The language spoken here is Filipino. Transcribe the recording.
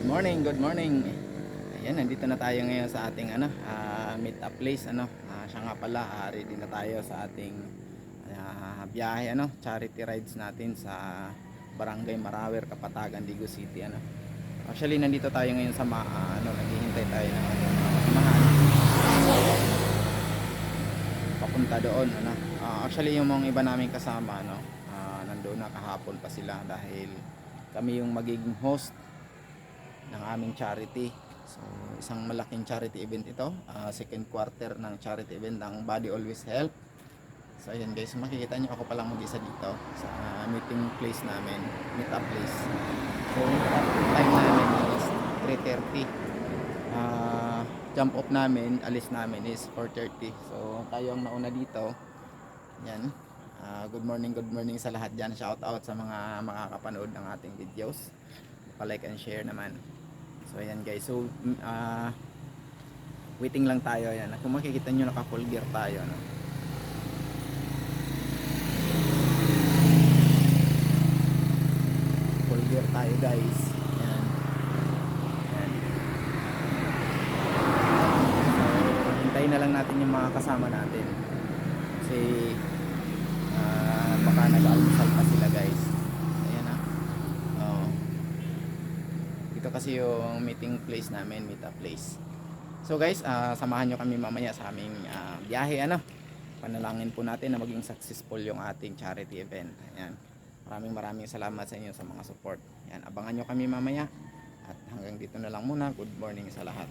Good morning. Ayan, nandito na tayo ngayon sa ating meet up place siya nga pala, ready na tayo sa ating biyahe charity rides natin sa Barangay Marawer, Kapatagan, Ligo City Actually, nandito tayo ngayon sa naghihintay tayo ng ating mga kasamahan papunta doon actually, yung mga iba naming kasama nandoon na kahapon pa sila dahil kami yung magiging host ng aming charity. So isang malaking charity event ito, second quarter ng charity event ng Body Always Help. So ayan guys, makikita nyo ako palang mag-isa dito sa meeting place namin, meet up place. So time namin is 3:30. Jump off namin, alis namin is 4:30. So tayo ang nauna dito. Yan. Good morning sa lahat dyan. Shout out sa mga makakapanood ng ating videos. Pa-like and share naman. So ayan guys, so waiting lang tayo. Ayan, kung makikita nyo, naka full gear tayo full gear tayo guys. Ayan. Ayan. So hintayin na lang natin yung mga kasama natin kasi baka nag-almusal pa sila guys. Ayan ito kasi yung meeting place namin, meet up place. So guys, samahan nyo kami mamaya sa aming biyahe panalangin po natin na maging successful yung ating charity event. Ayan. Maraming salamat sa inyo sa mga support. Ayan, abangan nyo kami mamaya. At hanggang dito na lang muna. Good morning sa lahat.